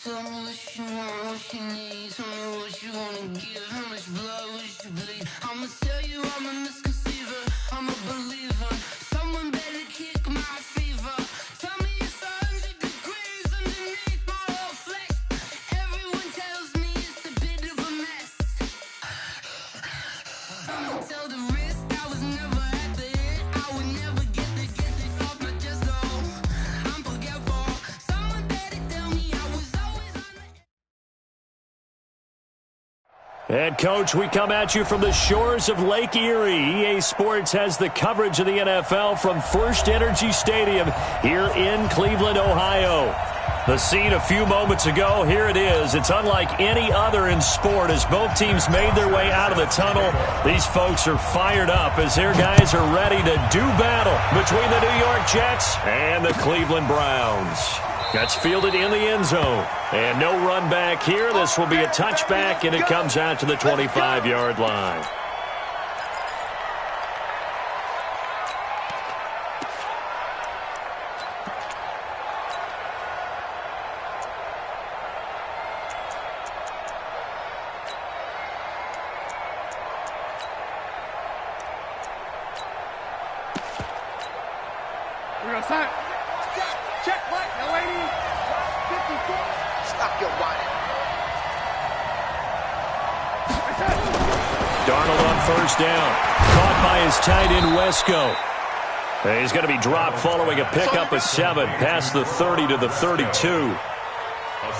Tell me what you want, what you need. Tell me what you wanna give. How much blood would you bleed? I'ma tell you I'm a misconceiver. I'm a believer. Someone better kick my fever. Tell me it's 100 degrees underneath my whole flesh. Everyone tells me it's a bit of a mess. I'ma tell the risk I was never at the end. I would never get this off my chest. Oh, I'm forgetful. Someone better tell me I was always on the edge. Head coach, we come at you from the shores of Lake Erie. EA Sports has the coverage of the NFL from First Energy Stadium here in Cleveland, Ohio. The scene a few moments ago, here it is. It's unlike any other in sport as both teams made their way out of the tunnel. These folks are fired up as their guys are ready to do battle between the New York Jets and the Cleveland Browns. That's fielded in the end zone. And no run back here. This will be a touchback, and it comes out to the 25-yard line. We're going to start. Check, right, now, lady. 54. Stop your whining. Darnold on first down. Caught by his tight end, Wesco. He's going to be dropped following a pickup of 7 past the 30 to the 32.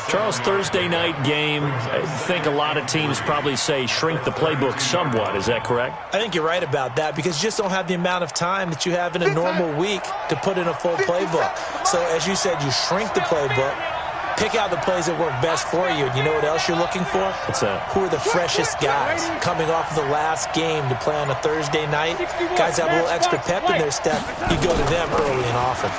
Charles, Thursday night game, I think a lot of teams probably say shrink the playbook somewhat. Is that correct? I think you're right about that because you just don't have the amount of time that you have in a normal week to put in a full playbook. So, as you said, you shrink the playbook, pick out the plays that work best for you. And you know what else you're looking for? What's that? Who are the freshest guys coming off of the last game to play on a Thursday night? Guys have a little extra pep in their step. You go to them early and often.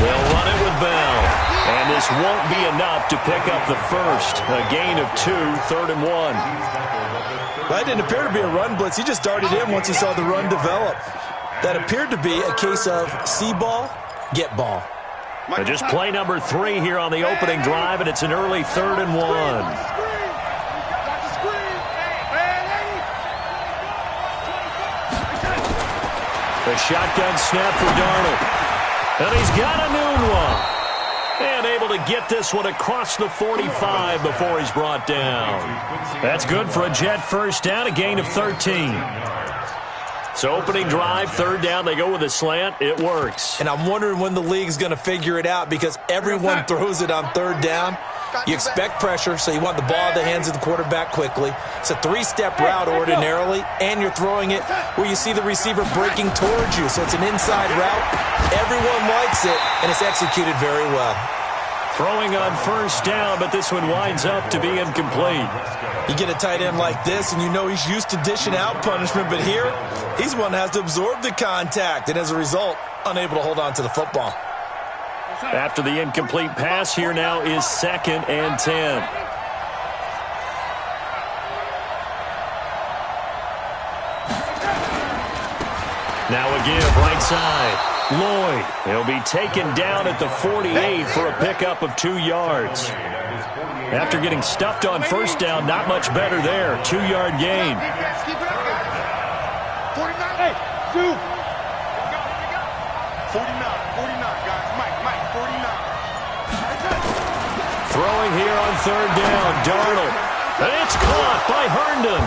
They'll run it with Bell. And this won't be enough to pick up the first. A gain of 2, 3rd and 1. That didn't appear to be a run blitz. He just darted in once he saw the run develop. That appeared to be a case of see ball, get ball. And just play number 3 here on the opening drive, and it's an early 3rd and 1. The shotgun snap for Darnold. And he's got a noon one. And able to get this one across the 45 before he's brought down. That's good for a Jet first down, a gain of 13. So opening drive, 3rd down, they go with a slant. It works. And I'm wondering when the league's going to figure it out because everyone throws it on 3rd down. You expect pressure, so you want the ball in the hands of the quarterback quickly. It's a 3-step route ordinarily, and you're throwing it where you see the receiver breaking towards you. So it's an inside route. Everyone likes it, and it's executed very well. Throwing on first down, but this one winds up to be incomplete. You get a tight end like this, and you know he's used to dishing out punishment, but here, he's one that has to absorb the contact, and as a result, unable to hold on to the football. After the incomplete pass, here now is 2nd and 10. Now a give right side. Lloyd, he'll be taken down at the 48 for a pickup of 2 yards. After getting stuffed on first down, not much better there. 2-yard gain. 49, 49, guys. Mike, 49. Throwing here on 3rd down, Darnold. And it's caught by Herndon.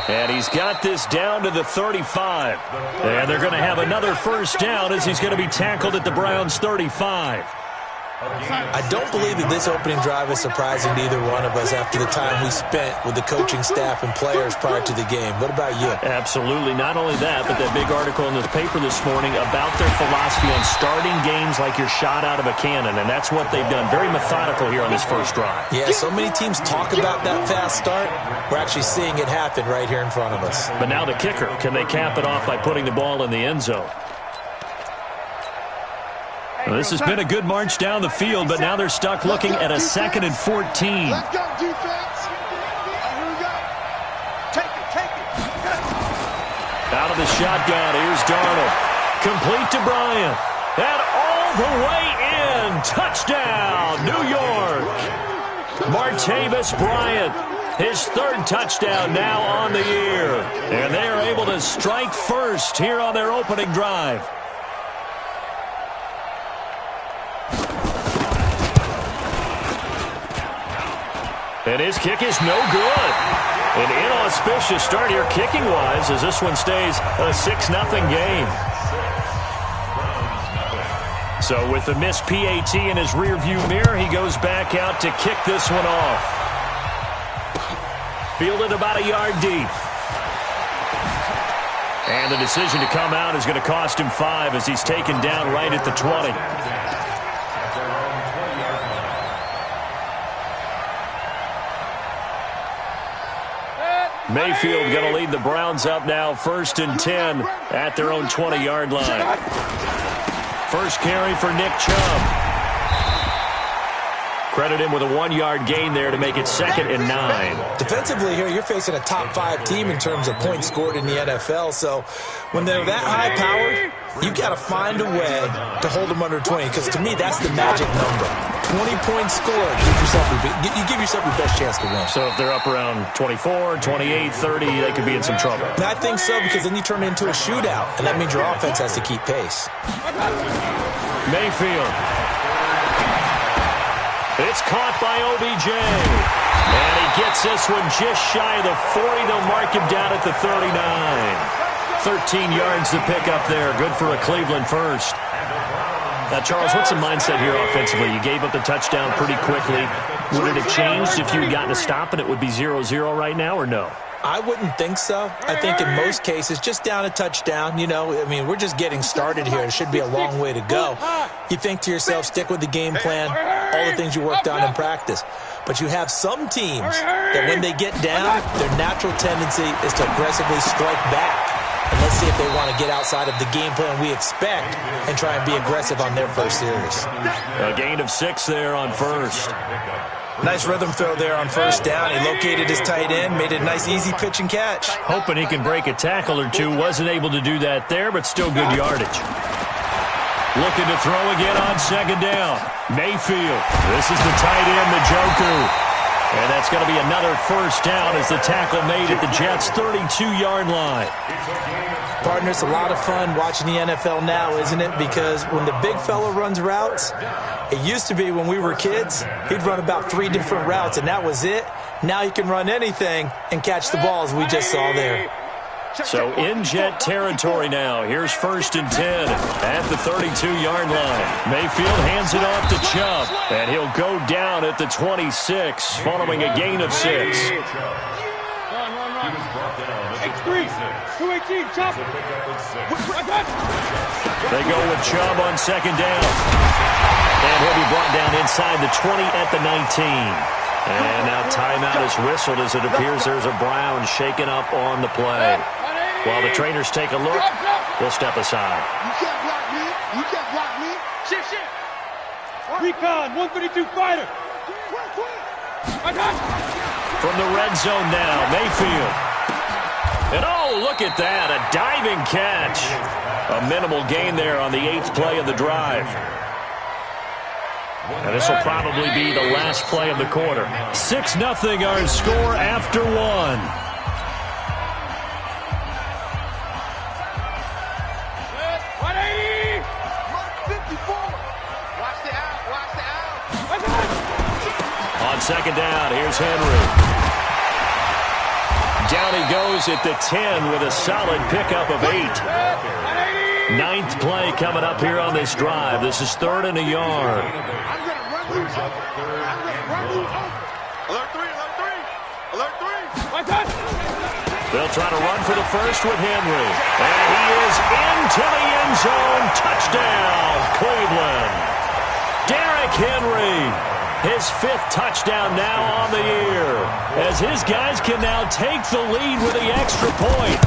And he's got this down to the 35. And they're going to have another first down as he's going to be tackled at the Browns' 35. I don't believe that this opening drive is surprising to either one of us after the time we spent with the coaching staff and players prior to the game. What about you? Absolutely. Not only that, but that big article in the paper this morning about their philosophy on starting games like you're shot out of a cannon, and that's what they've done. Very methodical here on this first drive. Yeah, so many teams talk about that fast start. We're actually seeing it happen right here in front of us. But now the kicker. Can they cap it off by putting the ball in the end zone? Well, this has been a good march down the field, but now they're stuck looking at a 2nd and 14. Let's go, defense. Here we go. Take it. Out of the shotgun, here's Darnold. Complete to Bryant. And all the way in. Touchdown, New York. Martavis Bryant, his third touchdown now on the year. And they are able to strike first here on their opening drive. And his kick is no good. An inauspicious start here kicking-wise as this one stays a 6-0 game. So with the missed PAT in his rearview mirror, he goes back out to kick this one off. Fielded about a yard deep. And the decision to come out is going to cost him 5 as he's taken down right at the 20. Mayfield going to lead the Browns up now, 1st and 10 at their own 20-yard line. First carry for Nick Chubb. Credit him with a 1-yard gain there to make it 2nd and 9. Defensively here, you're facing a top 5 team in terms of points scored in the NFL. So when they're that high-powered, you got to find a way to hold them under 20. Because to me, that's the magic number. 20 points scored. You give yourself your best chance to win. So if they're up around 24, 28, 30, they could be in some trouble. I think so, because then you turn it into a shootout, and that means your offense has to keep pace. Mayfield. It's caught by OBJ. And he gets this one just shy of the 40. They'll mark him down at the 39. 13 yards to pick up there. Good for a Cleveland first. Now, Charles, what's the mindset here offensively? You gave up the touchdown pretty quickly. Would it have changed if you had gotten a stop and it would be 0-0 right now, or no? I wouldn't think so. I think in most cases, just down a touchdown, you know, I mean, we're just getting started here. It should be a long way to go. You think to yourself, stick with the game plan, all the things you worked on in practice. But you have some teams that when they get down, their natural tendency is to aggressively strike back. And let's see if they want to get outside of the game plan we expect and try and be aggressive on their first series. A gain of 6 there on first. Nice rhythm throw there on first down. He located his tight end, made it a nice easy pitch and catch. Hoping he can break a tackle or two. Wasn't able to do that there, but still good yardage. Looking to throw again on 2nd down. Mayfield. This is the tight end, Njoku. And that's going to be another first down as the tackle made at the Jets' 32-yard line. Partner, it's a lot of fun watching the NFL now, isn't it? Because when the big fella runs routes, it used to be when we were kids, he'd run about 3 different routes, and that was it. Now he can run anything and catch the ball, as we just saw there. So in Jet territory now. Here's 1st and 10 at the 32-yard line. Mayfield hands it off to Chubb, and he'll go down at the 26 following a gain of 6. They go with Chubb on 2nd down. And he'll be brought down inside the 20 at the 19. And now timeout is whistled as it appears there's a Brown shaken up on the play. While the trainers take a look, we'll step aside. You can't block me. You can't block me. Shit. Recon, 132 fighter. From the red zone now, Mayfield. And oh, look at that, a diving catch. A minimal gain there on the 8th play of the drive. And this will probably be the last play of the quarter. 6-0 our score after 1. On 2nd down, here's Henry. Down he goes at the 10 with a solid pickup of 8. 9th play coming up here on this drive. This is 3rd and a yard. They'll try to run for the first with Henry. And he is into the end zone. Touchdown, Cleveland. Derrick Henry. His 5th touchdown now on the year, as his guys can now take the lead with the extra point.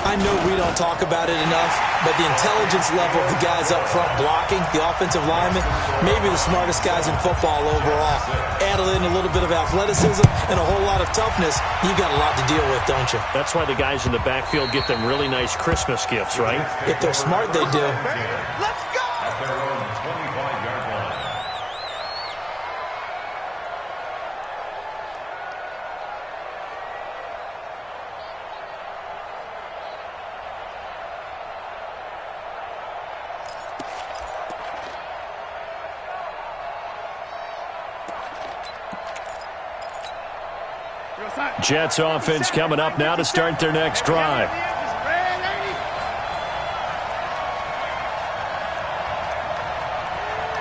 I know we don't talk about it enough, but the intelligence level of the guys up front blocking, the offensive linemen, maybe the smartest guys in football overall. Add in a little bit of athleticism and a whole lot of toughness, you got a lot to deal with, don't you? That's why the guys in the backfield get them really nice Christmas gifts, right? If they're smart, they do. Let's go! Jets offense coming up now to start their next drive.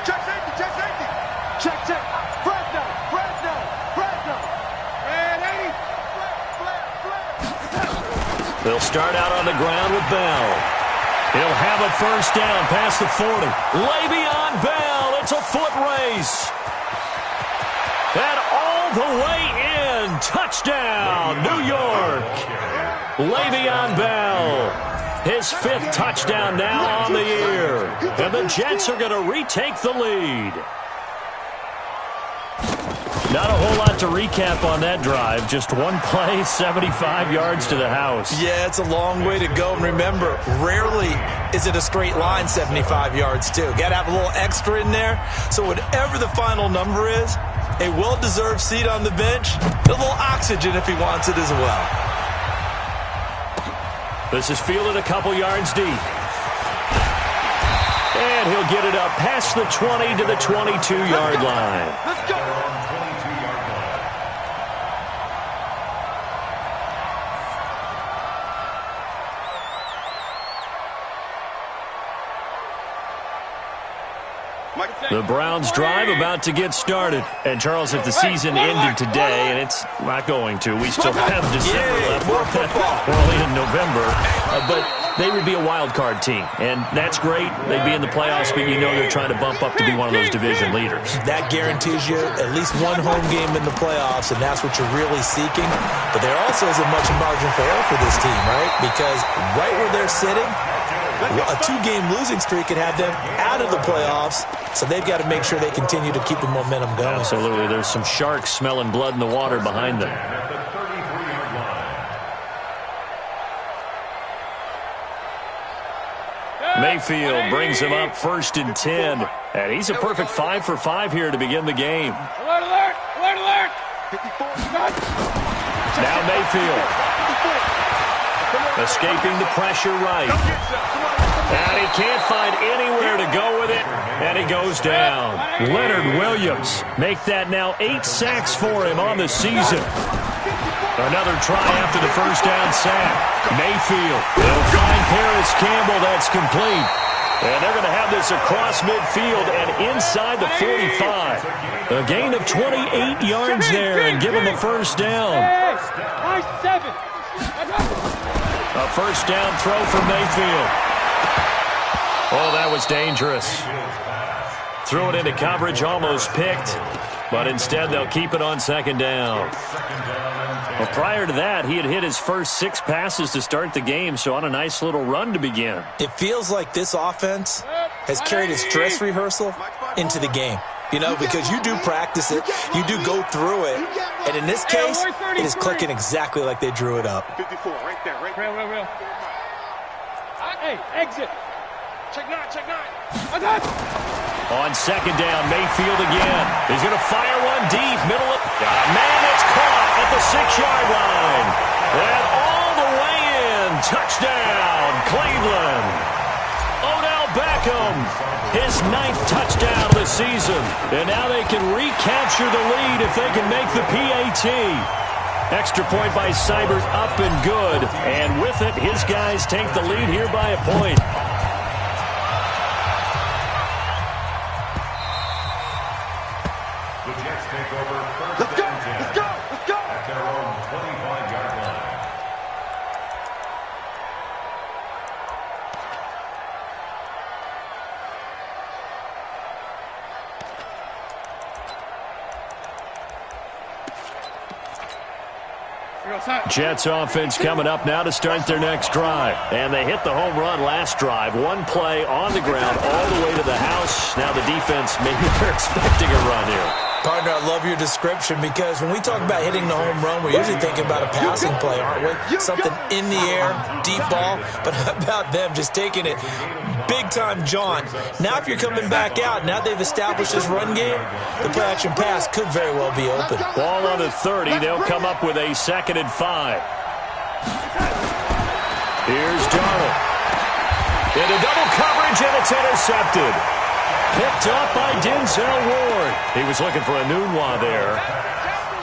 Check safety, check safety. Check. Fresno. Red 80. Flare. They'll start out on the ground with Bell. He'll have a first down past the 40. Le'Veon Bell. It's a foot race. And all the way in. Touchdown, New York. Le'Veon Bell. His 5th touchdown now on the year. And the Jets are going to retake the lead. Not a whole lot to recap on that drive. Just one play, 75 yards to the house. Yeah, it's a long way to go. And remember, rarely is it a straight line 75 yards, too. Got to have a little extra in there. So whatever the final number is, a well-deserved seat on the bench, a little oxygen if he wants it as well. This is fielded a couple yards deep. And he'll get it up past the 20 to the 22-yard line. Let's go. The Browns drive about to get started. And, Charles, if the season ended today, and it's not going to, we still have December left. We're only in November. But they would be a wild card team. And that's great. They'd be in the playoffs, but you know they're trying to bump up to be one of those division leaders. That guarantees you at least one home game in the playoffs, and that's what you're really seeking. But there also isn't much margin for error for this team, right? Because right where they're sitting, a 2-game losing streak could have them out of the playoffs, so they've got to make sure they continue to keep the momentum going. Absolutely. There's some sharks smelling blood in the water behind them. Mayfield brings him up 1st and 10. And he's a perfect 5 for 5 here to begin the game. Alert, alert, alert, alert. 54. Now Mayfield. Escaping the pressure right. And he can't find anywhere to go with it. And he goes down. Leonard Williams make that now 8 sacks for him on the season. Another try after the first down sack. Mayfield. They'll find Paris Campbell. That's complete. And they're going to have this across midfield and inside the 45. A gain of 28 yards there and give him a first down. Nice 7. A first down throw for Mayfield. Oh, that was dangerous. Threw it into coverage, almost picked. But instead, they'll keep it on 2nd down. Well, prior to that, he had hit his first 6 passes to start the game, so on a nice little run to begin. It feels like this offense has carried its dress rehearsal into the game. You know, because you do practice it, you do go through it, and in this case, it is clicking exactly like they drew it up. 54, right there, right there. Real. Hey, exit. Check 9. On 2nd down, Mayfield again. He's going to fire one deep, middle of... man, it's caught at the 6-yard line. And all the way in. Touchdown, Cleveland. Odell Beckham, his 9th touchdown of the season. And now they can recapture the lead if they can make the PAT. Extra point by Seibert up and good. And with it, his guys take the lead here by a point. The Jets take over Let's go. at their own 25-yard line. Jets offense coming up now to start their next drive. And they hit the home run last drive. One play on the ground all the way to the house. Now the defense, maybe they're expecting a run here. Partner, I love your description because when we talk about hitting the home run, we're usually thinking about a passing play, aren't we? Something in the air, deep ball. But how about them just taking it big-time jaunt? Now if you're coming back out, now they've established this run game, the play-action pass could very well be open. Ball on the 30. They'll come up with a 2nd and 5. Here's Darnold. Into double coverage, and it's intercepted. Picked up by Denzel Ward. He was looking for a Nunwa there.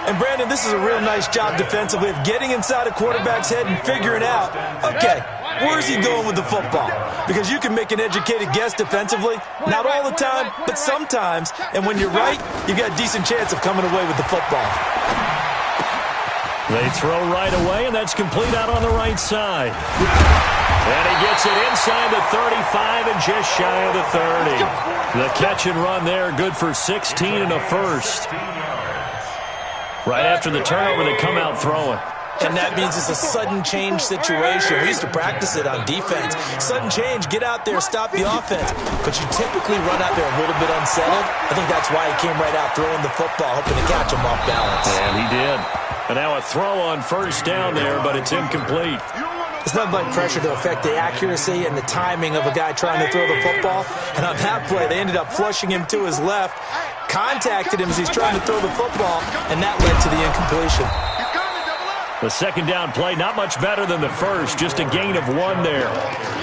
And, Brandon, this is a real nice job defensively of getting inside a quarterback's head and figuring out, okay, where is he going with the football? Because you can make an educated guess defensively, not all the time, but sometimes. And when you're right, you got a decent chance of coming away with the football. They throw right away, and that's complete out on the right side. And he gets it inside the 35 and just shy of the 30. The catch and run there, good for 16 and a first. Right after the turnover, they come out throwing. And that means it's a sudden change situation. We used to practice it on defense. Sudden change, get out there, stop the offense. But you typically run out there a little bit unsettled. I think that's why he came right out throwing the football, hoping to catch him off balance. And he did. And now a throw on first down there, but it's incomplete. It's nothing like pressure to affect the accuracy and the timing of a guy trying to throw the football. And on that play, they ended up flushing him to his left, contacted him as he's trying to throw the football, and that led to the incompletion. The second down play, not much better than the first, just a gain of 1 there.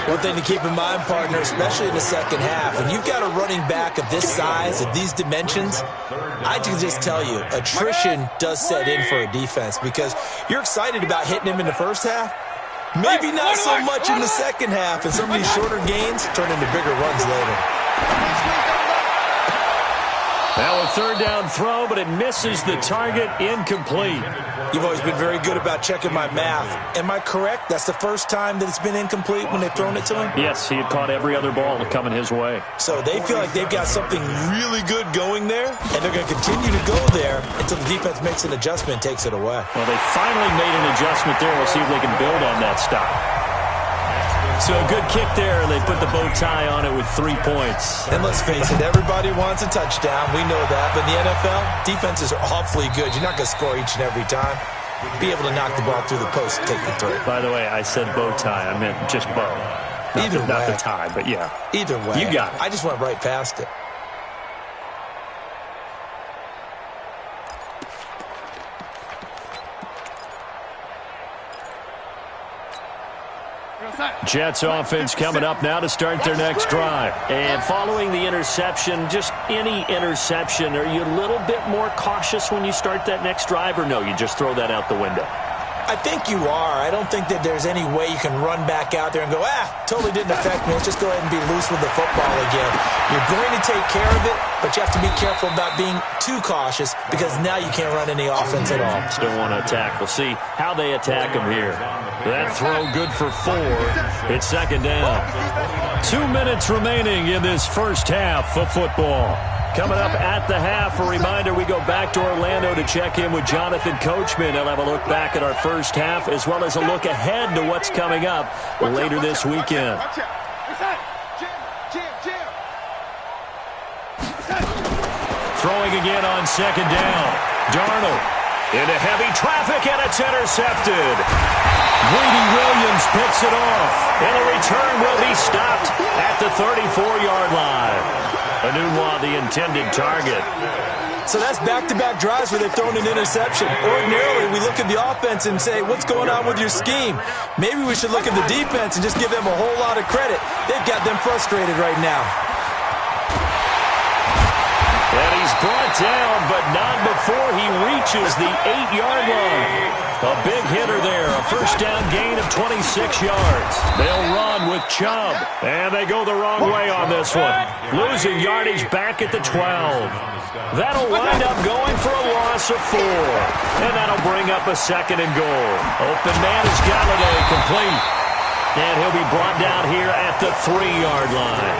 One thing to keep in mind, partner, especially in the second half, when you've got a running back of this size, of these dimensions, I can just tell you, attrition does set in for a defense because you're excited about hitting him in the first half. Maybe not so much in the second half, and some of these shorter gains turn into bigger runs later. Now a third down throw, but it misses the target, incomplete. You've always been very good about checking my math. Am I correct? That's the first time that it's been incomplete when they've thrown it to him? Yes, he had caught every other ball coming his way. So they feel like they've got something really good going there, and they're going to continue to go there until the defense makes an adjustment and takes it away. Well, they finally made an adjustment there. We'll see if they can build on that stop. So a good kick there. They put the bow tie on it with 3 points. And let's face it, everybody wants a touchdown. We know that. But in the NFL, defenses are awfully good. You're not going to score each and every time. Be able to knock the ball through the post and take the throw. By the way, I said bow tie. I meant just bow. Not the tie, but yeah. Either way. You got it. I just went right past it. Jets offense coming up now to start their next drive. And following the interception, just any interception, are you a little bit more cautious when you start that next drive, or no, you just throw that out the window? I think you are. I don't think that there's any way you can run back out there and go, totally didn't affect me. Let's just go ahead and be loose with the football again. You're going to take care of it, but you have to be careful about being too cautious because now you can't run any offense at all. Still want to attack. We'll see how they attack him here. That throw good for 4. It's second down. 2 minutes remaining in this first half of football. Coming up at the half, a reminder, we go back to Orlando to check in with Jonathan Coachman. He'll have a look back at our first half as well as a look ahead to what's coming up later this weekend. Throwing again on second down. Darnold into heavy traffic, and it's intercepted. Greedy Williams picks it off, and the return will be stopped at the 34-yard line. Anunwa, the intended target. So that's back-to-back drives where they've thrown an interception. Ordinarily, we look at the offense and say, what's going on with your scheme? Maybe we should look at the defense and just give them a whole lot of credit. They've got them frustrated right now. And he's brought down, but not before he reaches the 8-yard line. A big hitter there, a first down gain of 26 yards. They'll run with Chubb, and they go the wrong way on this one. Losing yardage back at the 12. That'll wind up going for a loss of 4. And that'll bring up a second and goal. Open man is Galladay, complete. And he'll be brought down here at the 3-yard line.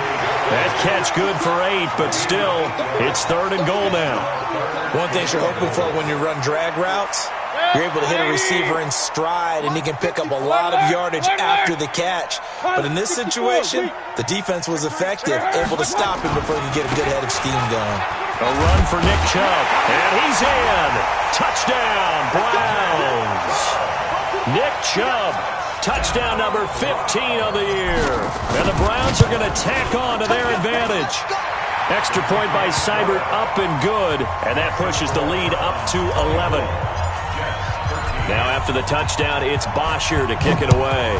That catch good for 8, but still, it's third and goal now. One thing you're hoping for when you run drag routes, you're able to hit a receiver in stride, and he can pick up a lot of yardage after the catch. But in this situation, the defense was effective, able to stop him before he could get a good head of steam going. A run for Nick Chubb, and he's in. Touchdown, Browns. Nick Chubb, touchdown number 15 of the year. And the Browns are going to tack on to their advantage. Extra point by Seibert, up and good, and that pushes the lead up to 11. Now after the touchdown, it's Bosher to kick it away.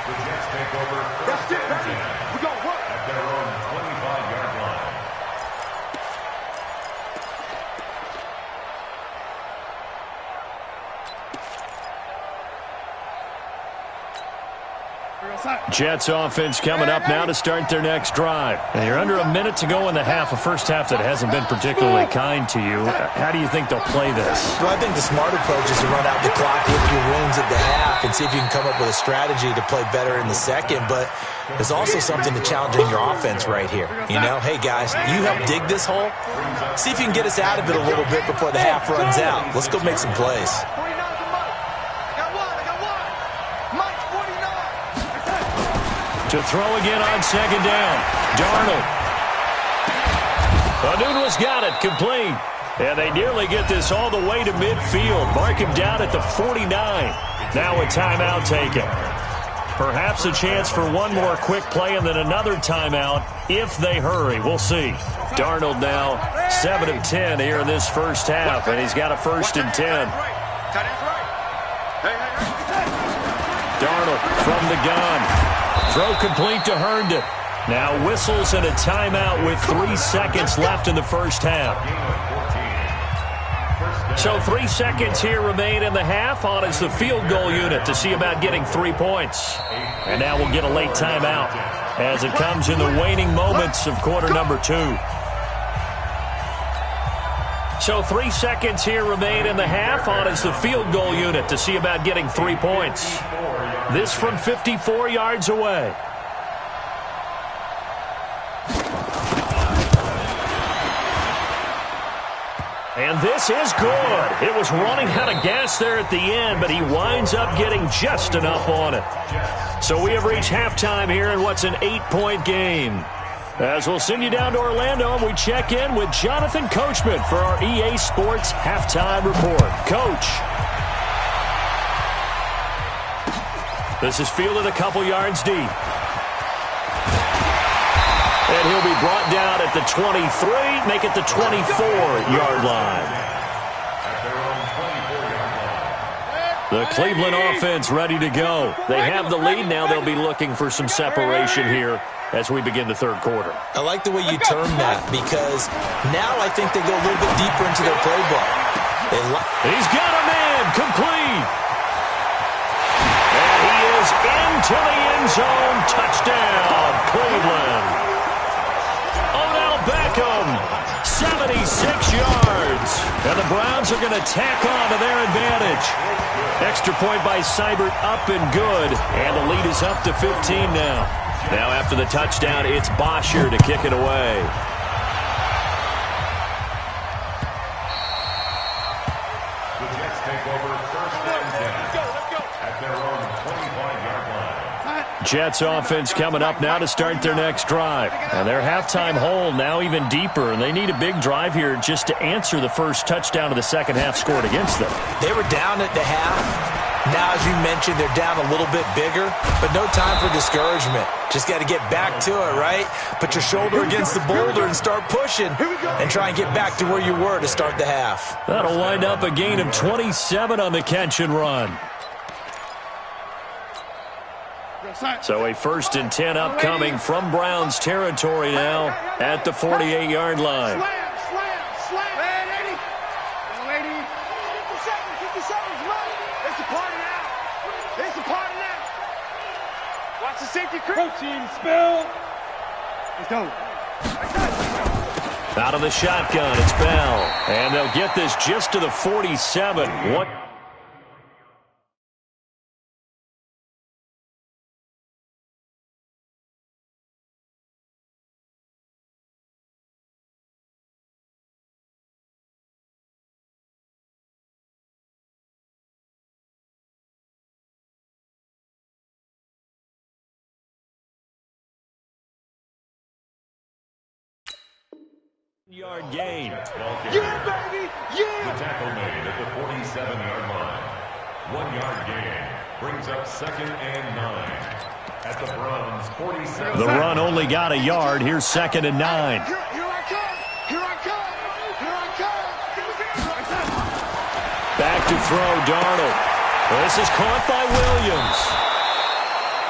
The Jets take over. That's it, baby. We're going to work. At their own 25-yard line. Jets offense coming up now to start their next drive. And you're under a minute to go in the half, a first half that hasn't been particularly kind to you. How do you think they'll play this? Well, I think the smart approach is to run out the clock, lick your wounds at the half, and see if you can come up with a strategy to play better in the second. But there's also something to challenging your offense right here. You know, hey, guys, you help dig this hole. See if you can get us out of it a little bit before the half runs out. Let's go make some plays. To throw again on second down. Darnold. Anuno's got it, complete. And they nearly get this all the way to midfield. Mark him down at the 49. Now a timeout taken. Perhaps a chance for one more quick play and then another timeout if they hurry. We'll see. Darnold now 7 of 10 here in this first half, and he's got a 1st and 10. Darnold from the gun. Throw complete to Herndon. Now whistles and a timeout with 3 seconds left in the first half. So 3 seconds here remain in the half. On is the field goal unit to see about getting 3 points. And now we'll get a late timeout as it comes in the waning moments of quarter number 2. So 3 seconds here remain in the half. On is the field goal unit to see about getting 3 points. This from 54 yards away. And this is good. It was running out of gas there at the end, but he winds up getting just enough on it. So we have reached halftime here in what's an 8-point game. As we'll send you down to Orlando, and we check in with Jonathan Coachman for our EA Sports Halftime Report. Coach. This is fielded a couple yards deep. And he'll be brought down at the 23, make it the 24-yard line. The Cleveland offense ready to go. They have the lead now. They'll be looking for some separation here as we begin the third quarter. I like the way you term that because now I think they go a little bit deeper into their playbook. He's got a man complete. And he is into the end zone. Touchdown, Cleveland. Beckham, 76 yards. And the Browns are going to tack on to their advantage. Extra point by Seibert, up and good. And the lead is up to 15 now. Now after the touchdown, it's Bosher to kick it away. The Jets take over 1st and 10 at their own 25-yard line. Jets offense coming up now to start their next drive. And their halftime hole now even deeper, and they need a big drive here just to answer the first touchdown of the second half scored against them. They were down at the half. Now, as you mentioned, they're down a little bit bigger, but no time for discouragement. Just got to get back to it, right? Put your shoulder against the boulder and start pushing and try and get back to where you were to start the half. That'll wind up a gain of 27 on the catch and run. So a 1st and 10 upcoming from Browns territory now at the 48-yard line. Watch the safety protein spill. Let's go. Out of the shotgun, it's Bell. And they'll get this just to the 47. What? Yard gain. Yeah, baby! Yeah! The tackle made at the 47-yard line. 1-yard gain brings up 2nd and 9 at the Browns' 47. The run only got a yard. Here's 2nd and 9. Here I come! Here I come! Here I come! Back to throw, Darnold. This is caught by Williams.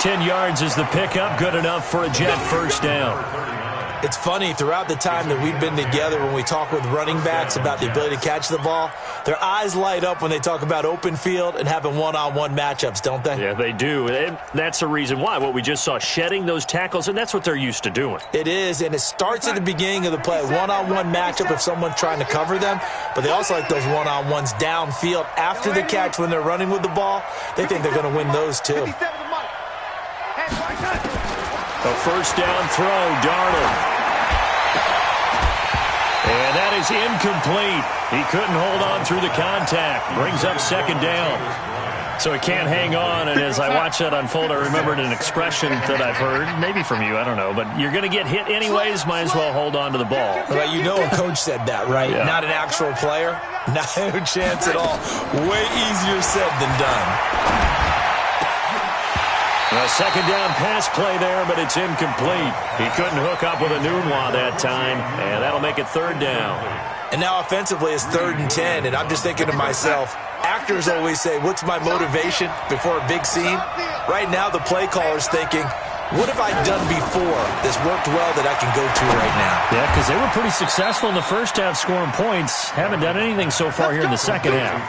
10 yards is the pickup. Good enough for a Jet first down. It's funny, throughout the time that we've been together, when we talk with running backs about the ability to catch the ball, their eyes light up when they talk about open field and having one-on-one matchups, don't they? Yeah, they do. And that's the reason why. What we just saw, shedding those tackles, and that's what they're used to doing. It is, and it starts at the beginning of the play. One-on-one matchup if someone's trying to cover them, but they also like those one-on-ones downfield after the catch when they're running with the ball. They think they're going to win those too. A first down throw, Darnold. And that is incomplete. He couldn't hold on through the contact. Brings up second down. So he can't hang on, and as I watch that unfold, I remembered an expression that I've heard, maybe from you, I don't know, but you're going to get hit anyways, might as well hold on to the ball. Right, you know a coach said that, right? Yeah. Not an actual player. Not a chance at all. Way easier said than done. A second down pass play there, but it's incomplete. He couldn't hook up with a Nunwa that time, and that'll make it third down. And now offensively it's 3rd and 10, and I'm just thinking to myself, actors always say, what's my motivation before a big scene? Right now the play caller's thinking, what have I done before that's worked well that I can go to right now? Yeah, because they were pretty successful in the first half scoring points. Haven't done anything so far here in the second half.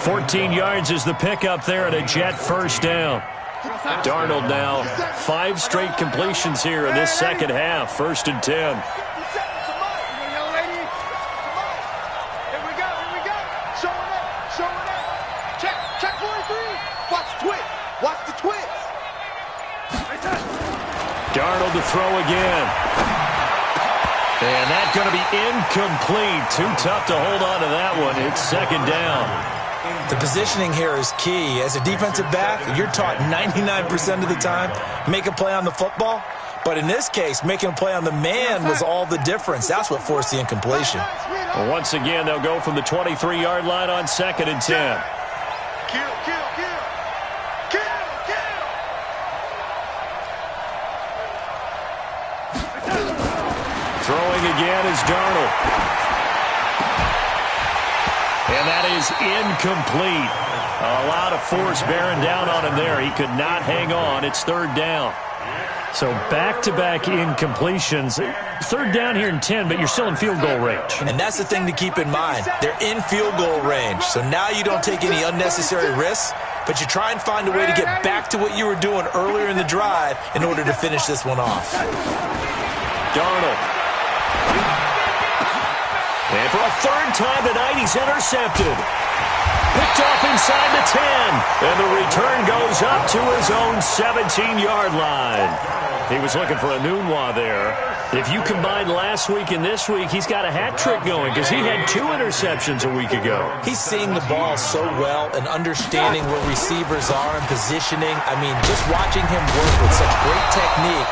14 yards is the pickup there at a Jet first down. Darnold now 5 straight completions here in this second half. 1st and 10. Darnold to throw again. And that's going to be incomplete. Too tough to hold on to that one. It's second down. The positioning here is key. As a defensive back, you're taught 99% of the time, make a play on the football. But in this case, making a play on the man was all the difference. That's what forced the incompletion. Well, once again, they'll go from the 23-yard line on 2nd and 10. Throwing again is Darnold. And that is incomplete. A lot of force bearing down on him there. He could not hang on. It's 3rd down. So back-to-back incompletions. 3rd down here in 10, but you're still in field goal range. And that's the thing to keep in mind. They're in field goal range. So now you don't take any unnecessary risks, but you try and find a way to get back to what you were doing earlier in the drive in order to finish this one off. Darnold. And for a 3rd time tonight, he's intercepted. Picked off inside the 10. And the return goes up to his own 17-yard line. He was looking for a Nunwa there. If you combine last week and this week, he's got a hat trick going because he had 2 interceptions a week ago. He's seeing the ball so well and understanding where receivers are and positioning. I mean, just watching him work with such great technique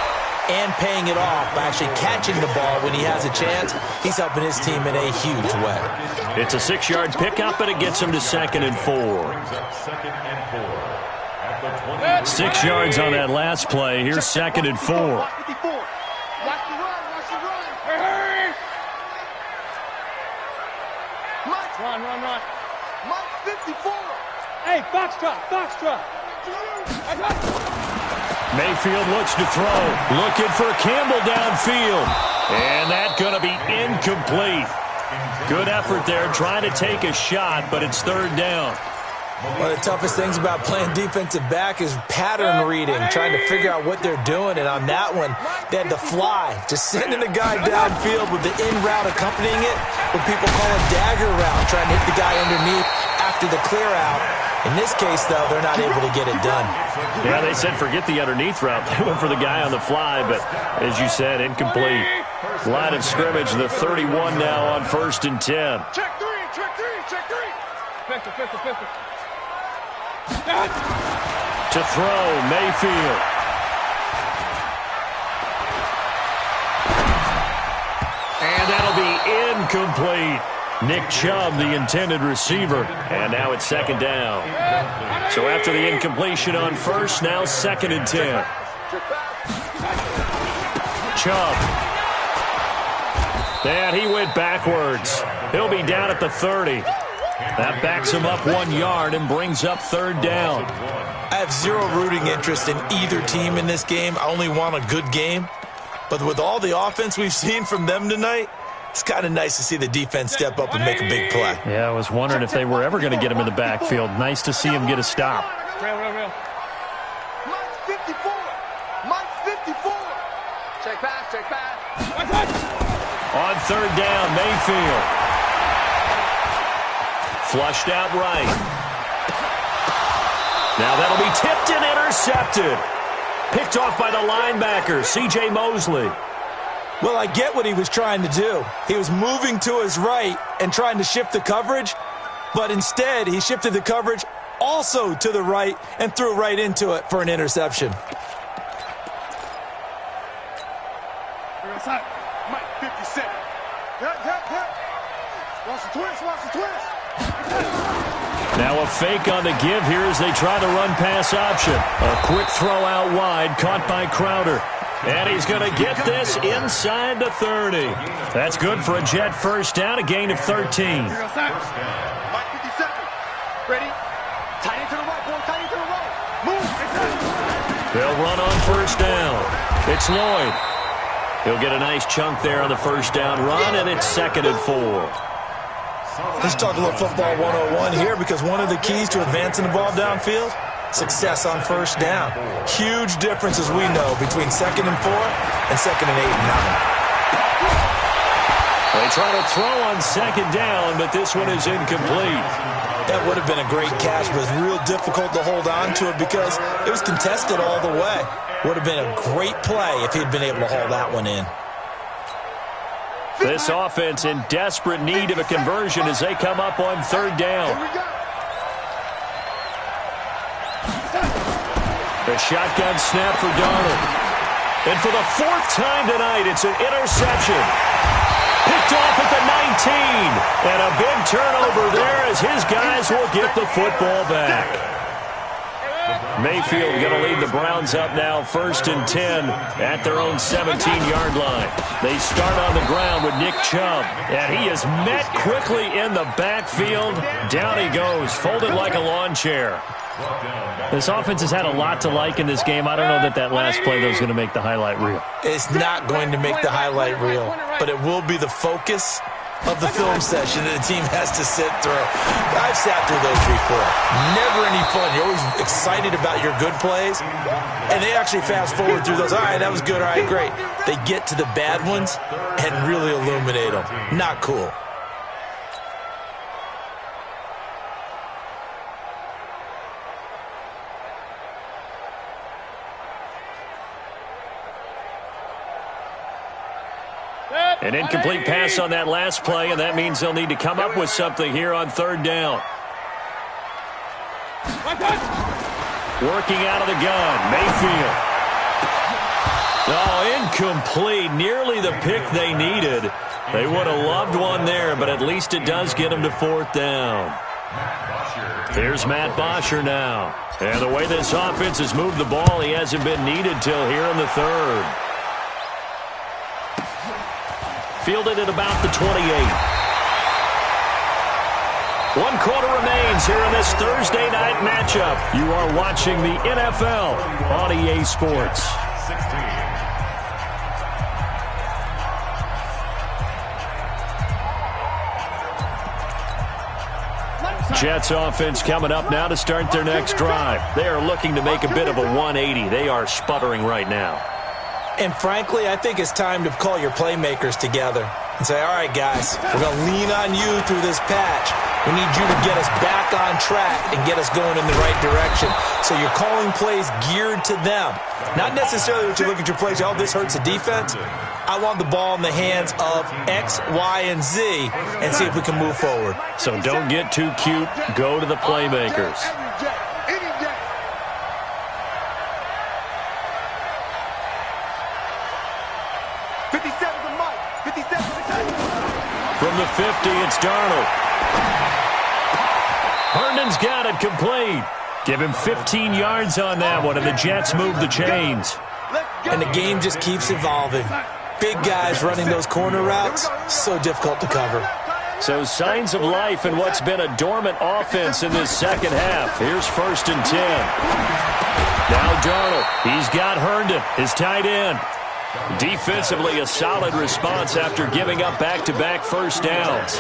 and paying it off by actually catching the ball when he has a chance, he's helping his team in a huge way. It's a 6-yard pickup, and it gets him to 2nd and 4. 6 yards on that last play. Here's 2nd and 4. Watch the run. Run. Mike 54. Hey, Foxtrot. Mayfield looks to throw. Looking for Campbell downfield. And that's going to be incomplete. Good effort there trying to take a shot, but it's 3rd down. One of the toughest things about playing defensive back is pattern reading, trying to figure out what they're doing. And on that one, they had to fly, just sending the guy downfield with the in route accompanying it, what people call a dagger route, trying to hit the guy underneath after the clear out. In this case, though, they're not able to get it done. Yeah, they said forget the underneath route. They went for the guy on the fly, but as you said, incomplete. Line of scrimmage, the 31 now on 1st and 10. Check three. Pistol. To throw, Mayfield. And that'll be incomplete. Nick Chubb, the intended receiver. And now it's 2nd down. So after the incompletion on 1st, now 2nd and 10. Chubb. And he went backwards. He'll be down at the 30. That backs him up 1 yard and brings up 3rd down. I have zero rooting interest in either team in this game. I only want a good game. But with all the offense we've seen from them tonight, it's kind of nice to see the defense step up and make a big play. Yeah, I was wondering if they were ever going to get him in the backfield. Nice to see him get a stop. Real. Mike's 54. Mike's 54. Check pass. On third down, Mayfield. Flushed out right. Now that'll be tipped and intercepted. Picked off by the linebacker, C.J. Mosley. Well, I get what he was trying to do. He was moving to his right and trying to shift the coverage, but instead he shifted the coverage also to the right and threw right into it for an interception. Mike 57. Watch the twist. Now a fake on the give here as they try the run-pass option. A quick throw out wide, caught by Crowder. And he's going to get this inside the 30. That's good for a Jet first down, a gain of 13. Mike 57. Ready? Tight into the right, boy. Tight into the right. Move. They'll run on first down. It's Lloyd. He'll get a nice chunk there on the first down run, and it's 2nd and 4. Let's talk a little football 101 here, because one of the keys to advancing the ball downfield, success on first down. Huge difference, as we know, between 2nd and 4 and 2nd and 8 and 9. They try to throw on 2nd down, but this one is incomplete. That would have been a great catch, but it's real difficult to hold on to it because it was contested all the way. Would have been a great play if he'd been able to haul that one in. This offense in desperate need of a conversion as they come up on 3rd down. The shotgun snap for Darnold. And for the 4th time tonight, it's an interception. Picked off at the 19. And a big turnover there as his guys will get the football back. Mayfield going to lead the Browns up now, 1st and 10 at their own 17-yard line. They start on the ground with Nick Chubb, and he is met quickly in the backfield. Down he goes, folded like a lawn chair. This offense has had a lot to like in this game. I don't know that last play, though, is going to make the highlight reel. It's not going to make the highlight reel, but it will be the focus of the film session that the team has to sit through. I've sat through those before. Never any fun. You're always excited about your good plays, and they actually fast forward through those. All right, that was good. All right, great. They get to the bad ones and really illuminate them. Not cool. An incomplete pass on that last play, and that means they'll need to come up with something here on 3rd down. Working out of the gun, Mayfield. Oh, incomplete. Nearly the pick they needed. They would have loved one there, but at least it does get them to 4th down. Here's Matt Bosher now. And the way this offense has moved the ball, he hasn't been needed till here in the 3rd. Fielded at about the 28. 1 quarter remains here in this Thursday night matchup. You are watching the NFL on EA Sports. Jets offense coming up now to start their next drive. They are looking to make a bit of a 180. They are sputtering right now. And frankly, I think it's time to call your playmakers together and say, all right, guys, we're going to lean on you through this patch. We need you to get us back on track and get us going in the right direction. So you're calling plays geared to them. Not necessarily what you look at your plays, oh, this hurts the defense. I want the ball in the hands of X, Y, and Z and see if we can move forward. So don't get too cute. Go to the playmakers. From the 50, it's Darnold. Herndon's got it complete. Give him 15 yards on that one, and the Jets move the chains. And the game just keeps evolving. Big guys running those corner routes, so difficult to cover. So signs of life in what's been a dormant offense in this second half. Here's 1st and 10. Now Darnold. He's got Herndon, his tight end. Defensively, a solid response after giving up back-to-back first downs.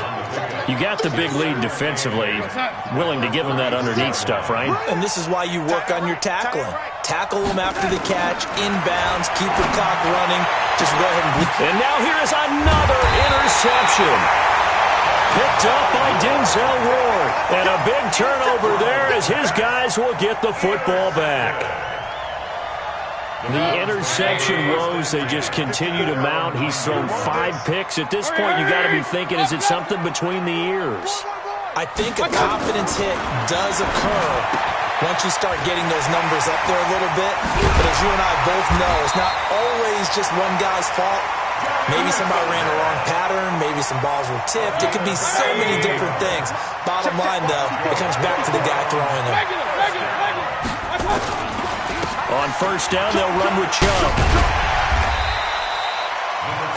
You got the big lead defensively, willing to give them that underneath stuff, right? And this is why you work on your tackling. Tackle them after the catch, inbounds, keep the clock running. Just go ahead and bleed. And now here is another interception. Picked up by Denzel Ward. And a big turnover there as his guys will get the football back. The interception woes, they just continue to mount. He's thrown 5 picks. At this point, you got to be thinking, is it something between the ears? I think a confidence hit does occur once you start getting those numbers up there a little bit. But as you and I both know, it's not always just one guy's fault. Maybe somebody ran a wrong pattern. Maybe some balls were tipped. It could be so many different things. Bottom line, though, it comes back to the guy throwing them. On first down, they'll run with Chubb.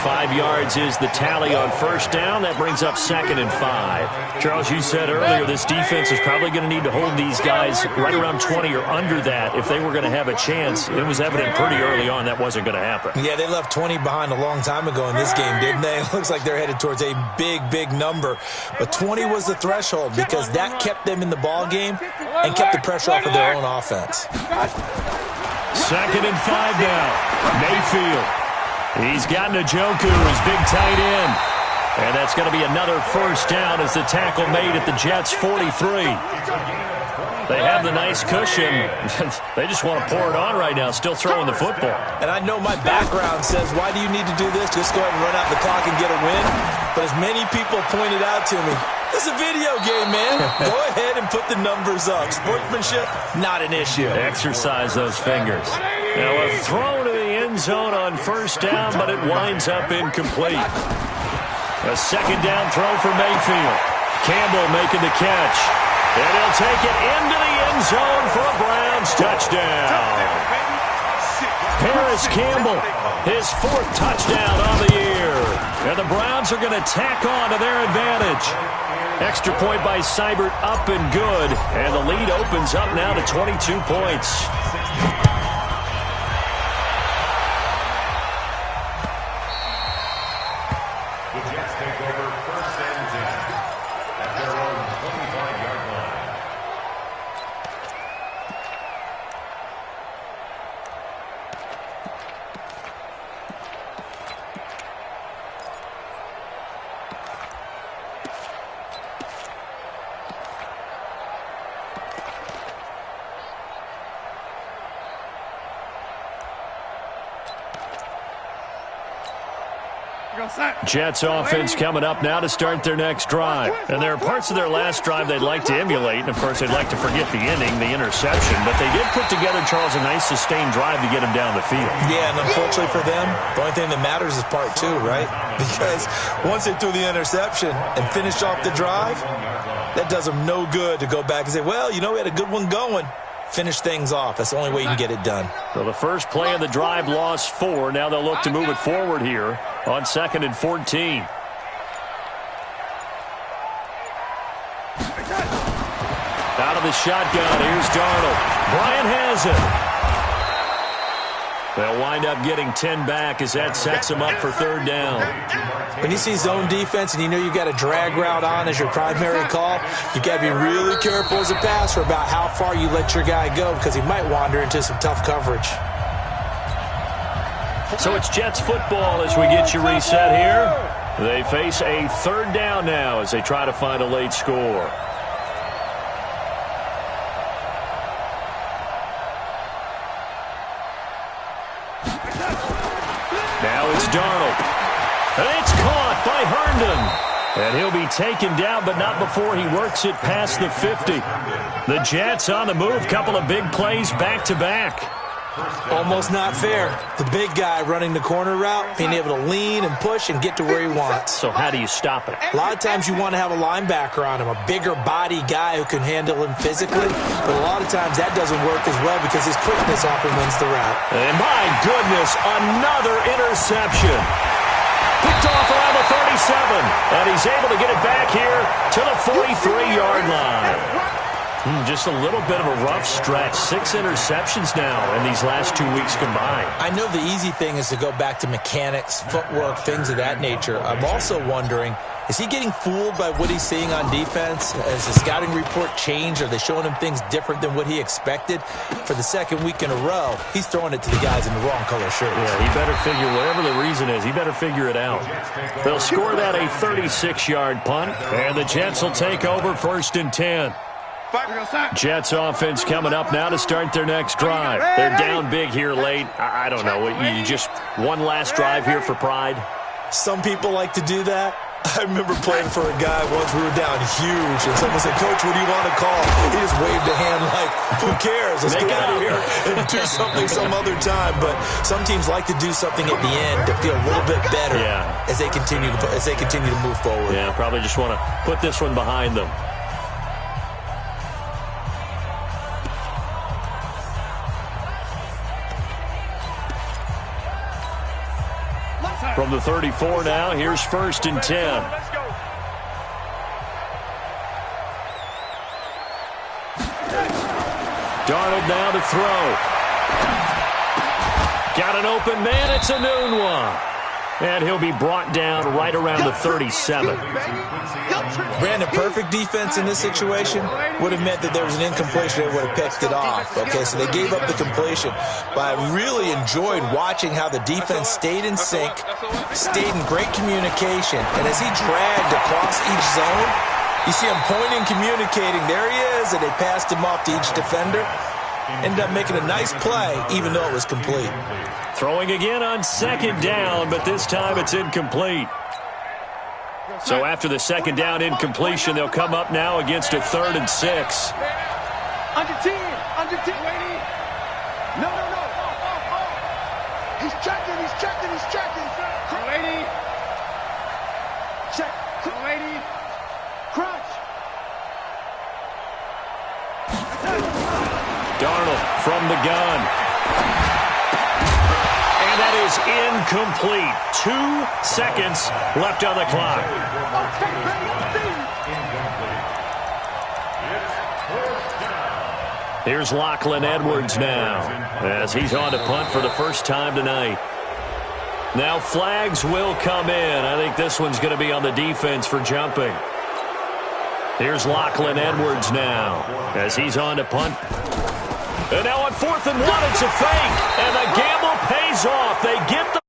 5 yards is the tally on first down. That brings up 2nd and 5. Charles, you said earlier this defense is probably going to need to hold these guys right around 20 or under that if they were going to have a chance. It was evident pretty early on that wasn't going to happen. Yeah, they left 20 behind a long time ago in this game, didn't they? It looks like they're headed towards a big, big number. But 20 was the threshold because that kept them in the ball game and kept the pressure off of their own offense. 2nd and 5 now. Mayfield. He's got Njoku, his big tight end. And that's going to be another first down as the tackle made at the Jets' 43. They have the nice cushion. They just want to pour it on right now, still throwing the football. And I know my background says, why do you need to do this? Just go ahead and run out the clock and get a win. But as many people pointed out to me, it's a video game, man. Go ahead and put the numbers up. Sportsmanship, not an issue. Exercise those fingers. Now a throw to the end zone on first down, but it winds up incomplete. A 2nd down throw for Mayfield. Campbell making the catch. And he'll take it into the end zone for a Browns touchdown. Paris Campbell, his 4th touchdown on the year. And the Browns are going to tack on to their advantage. Extra point by Seibert, up and good. And the lead opens up now to 22 points. The Jets take over 1st and 10 at their own 25-yard line. Jets offense coming up now to start their next drive. And there are parts of their last drive they'd like to emulate. And, of course, they'd like to forget the ending, the interception. But they did put together, Charles, a nice sustained drive to get him down the field. Yeah, and unfortunately for them, the only thing that matters is part 2, right? Because once they threw the interception and finished off the drive, that does them no good to go back and say, well, you know, we had a good one going. Finish things off. That's the only way you can get it done. So the first play of the drive lost 4. Now they'll look to move it forward here on 2nd and 14. Out of the shotgun, here's Darnold. Bryant has it. They'll wind up getting 10 back as that sets them up for 3rd down. When you see zone defense and you know you've got a drag route on as your primary call, you've got to be really careful as a passer about how far you let your guy go because he might wander into some tough coverage. So it's Jets football as we get you reset here. They face a 3rd down now as they try to find a late score. Now it's Darnold. And it's caught by Herndon. And he'll be taken down, but not before he works it past the 50. The Jets on the move. Couple of big plays back-to-back. Almost not fair. The big guy running the corner route, being able to lean and push and get to where he wants. So how do you stop it? A lot of times you want to have a linebacker on him, a bigger body guy who can handle him physically. But a lot of times that doesn't work as well because his quickness often wins the route. And my goodness, another interception. Picked off around the 37. And he's able to get it back here to the 43-yard line. Just a little bit of a rough stretch. 6 interceptions now in these last 2 weeks combined. I know the easy thing is to go back to mechanics, footwork, things of that nature. I'm also wondering, is he getting fooled by what he's seeing on defense? Has the scouting report changed? Are they showing him things different than what he expected? For the second week in a row, he's throwing it to the guys in the wrong color shirts. Yeah, he better figure, whatever the reason is, he better figure it out. They'll score that a 36-yard punt, and the Jets will take over 1st and 10. Jets offense coming up now to start their next drive. They're down big here late. I don't know. You just one last drive here for pride? Some people like to do that. I remember playing for a guy once. We were down huge, and someone said, "Coach, what do you want to call?" He just waved a hand like, "Who cares? Let's get out of here and do something some other time." But some teams like to do something at the end to feel a little bit better as they continue to move forward. Yeah, probably just want to put this one behind them. From the 34 now, here's 1st and 10. Darnold now to throw. Got an open man. It's a noon one. And he'll be brought down right around the 37. Brandon, perfect defense in this situation would have meant that there was an incompletion. They would have picked it off. Okay, so they gave up the completion. But I really enjoyed watching how the defense stayed in sync, stayed in great communication. And as he dragged across each zone, you see him pointing, communicating. There he is, and they passed him off to each defender. Ended up making a nice play, even though it was complete. Throwing again on 2nd down, but this time it's incomplete. So after the 2nd down incompletion, they'll come up now against a 3rd and 6. Under 10, waiting. No. He's checking. Lady. Check. Lady. Crunch. Darnold from the gun. And that is incomplete. 2 seconds left on the clock. Here's Lachlan Edwards now, as he's on to punt for the first time tonight. Now flags will come in. I think this one's going to be on the defense for jumping. Here's Lachlan Edwards now, as he's on to punt. And now on 4th and 1, it's a fake. And the gamble pays off. They get the...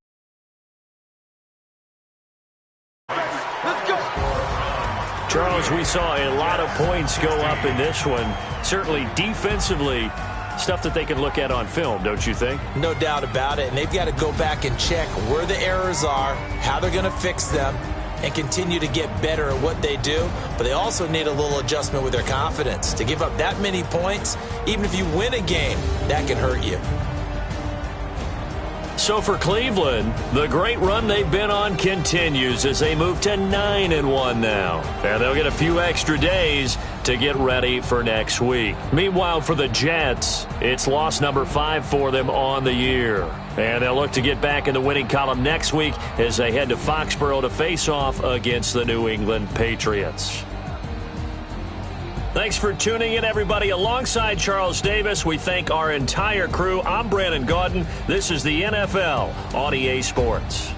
Charles, we saw a lot of points go up in this one. Certainly defensively, stuff that they can look at on film, don't you think? No doubt about it. And they've got to go back and check where the errors are, how they're going to fix them, and continue to get better at what they do. But they also need a little adjustment with their confidence. To give up that many points, even if you win a game, that can hurt you. So for Cleveland, the great run they've been on continues as they move to 9-1 now. And they'll get a few extra days to get ready for next week. Meanwhile, for the Jets, it's loss number 5 for them on the year. And they'll look to get back in the winning column next week as they head to Foxborough to face off against the New England Patriots. Thanks for tuning in, everybody. Alongside Charles Davis, we thank our entire crew. I'm Brandon Gaudin. This is the NFL on EA Sports.